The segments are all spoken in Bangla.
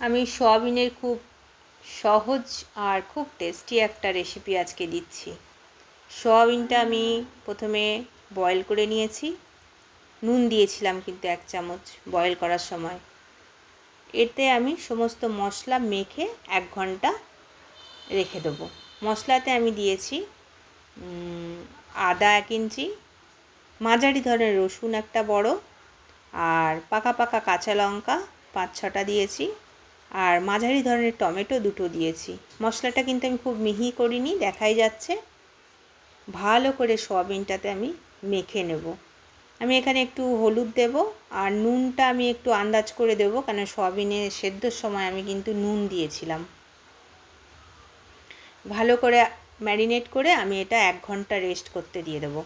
আমি সয়াবিনের খুব সহজ আর খুব টেস্টি একটা রেসিপি আজকে দিচ্ছি। সয়াবিনটা আমি প্রথমে বয়েল করে নিয়েছি, নুন দিয়েছিলাম কিন্তু 1 চামচ বয়েল করার সময়। এতে আমি সমস্ত মশলা মেখে 1 ঘন্টা রেখে দেবো। মশলাতে আমি দিয়েছি আদা 1 ইঞ্চি, মাঝারি ধরনের রসুন একটা বড়, আর পাকা পাকা কাঁচা লঙ্কা 5-6টা দিয়েছি, আর মাঝারি ধরনের টমেটো 2টো দিয়েছি। মশলাটা কিন্তু আমি খুব মিহি করিনি, দেখাই যাচ্ছে। ভালো করে সয়াবিনটাতে আমি মেখে নেব। আমি এখানে একটু হলুদ দেব, আর নুনটা আমি একটু আন্দাজ করে দেবো, কারণ সয়াবিনে সেদ্ধর সময় আমি কিন্তু নুন দিয়েছিলাম। ভালো করে ম্যারিনেট করে আমি এটা 1 ঘন্টা রেস্ট করতে দিয়ে দেবো।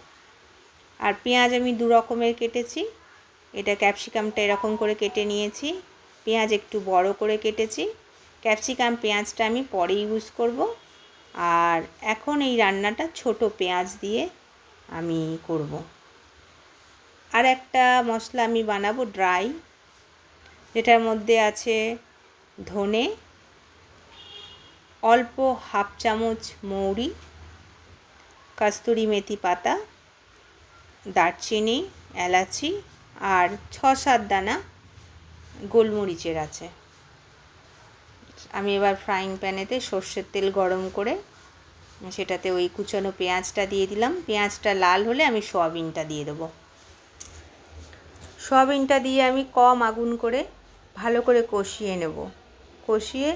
আর পেঁয়াজ আমি 2 রকমের কেটেছি। এটা ক্যাপসিকামটা এরকম করে কেটে নিয়েছি, পেঁয়াজ একটু বড় করে কেটেছি। ক্যাপসিকাম পেঁয়াজটা আমি পরে ইউজ করব, আর এখন এই রান্নাটা ছোট পেঁয়াজ দিয়ে আমি করব। আর একটা মশলা আমি বানাবো ড্রাই, যেটার মধ্যে আছে ধনে, অল্প 1/2 চামচ মৌরি, কস্তুরি মেথি পাতা, দারচিনি, এলাচি, আর 6-7 দানা গোলমরিচের আছে। আমি এবার ফ্রাইং প্যানেতে সর্ষের তেল গরম করে সেটাতে ওই কুচানো পেঁয়াজটা দিয়ে দিলাম। পেঁয়াজটা লাল হলে আমি সয়াবিনটা দিয়ে দেবো। সয়াবিনটা দিয়ে আমি কম আগুন করে ভালো করে কষিয়ে নেব। কষিয়ে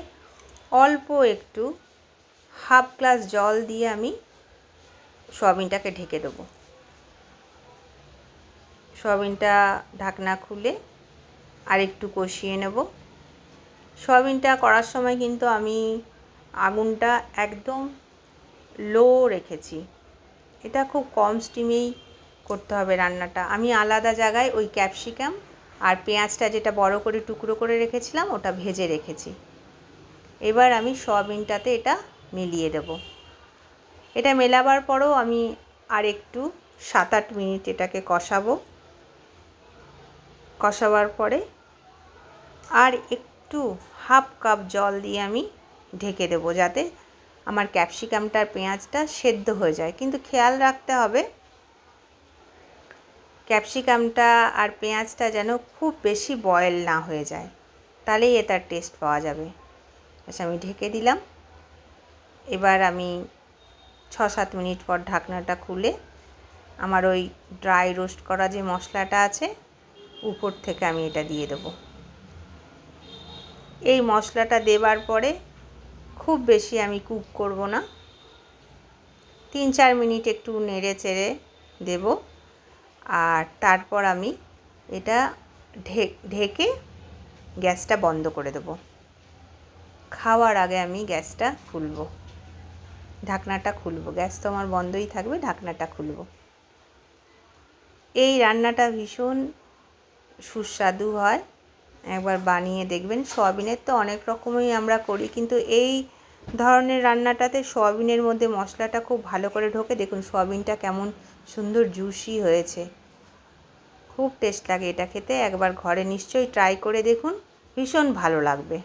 অল্প একটু 1/2 গ্লাস জল দিয়ে আমি সয়াবিনটাকে ঢেকে দেবো। সয়াবিনটা ঢাকনা খুলে আর একটু কষিয়ে নেব। সয়াবিনটা করার সময় কিন্তু আমি আগুনটা একদম লো রেখেছি। এটা খুব কম স্টিমেই করতে হবে রান্নাটা। আমি আলাদা জায়গায় ওই ক্যাপসিকাম আর পেঁয়াজটা যেটা বড় করে টুকরো করে রেখেছিলাম ওটা ভেজে রেখেছি। এবার আমি সয়াবিনটাতে এটা মিলিয়ে দেব। এটা মেলাবার পরও আমি আর একটু 7-8 মিনিট এটাকে কষাবো। কষাবার পরে আর একটু 1/2 কাপ জল দিয়ে আমি ঢেকে দেবো, যাতে আমার ক্যাপসিকামটার পেঁয়াজটা সেদ্ধ হয়ে যায়। কিন্তু খেয়াল রাখতে হবে ক্যাপসিকামটা আর পেঁয়াজটা যেন খুব বেশি বয়েল না হয়ে যায়, তাহলেই এটার টেস্ট পাওয়া যাবে। আচ্ছা, আমি ঢেকে দিলাম। এবার আমি 6-7 মিনিট পর ঢাকনাটা খুলে আমার ওই ড্রাই রোস্ট করা যে মশলাটা আছে উপর থেকে আমি এটা দিয়ে দেবো। এই মশলাটা দেবার পরে খুব বেশি আমি কুক করব না, 3-4 মিনিট একটু নেড়ে চেড়ে দেব, আর তারপর আমি এটা ঢেকে গ্যাসটা বন্ধ করে দেব। খাওয়ার আগে আমি গ্যাসটা খুলব, ঢাকনাটা খুলব। গ্যাস তো আমার বন্ধই থাকবে, ঢাকনাটা খুলব। এই রান্নাটা ভীষণ সুস্বাদু হয়, একবার বানিয়ে দেখবেন। সয়াবিনের তো অনেক রকমই আমরা করি, কিন্তু এই ধরনের রান্নাটাতে সয়াবিনের মধ্যে মশলাটা খুব ভালো করে ঢোকে। দেখুন সয়াবিনটা কেমন সুন্দর জুসি হয়েছে, খুব টেস্ট লাগে এটা খেতে। একবার ঘরে নিশ্চয়ই ট্রাই করে দেখুন, ভীষণ ভালো লাগবে।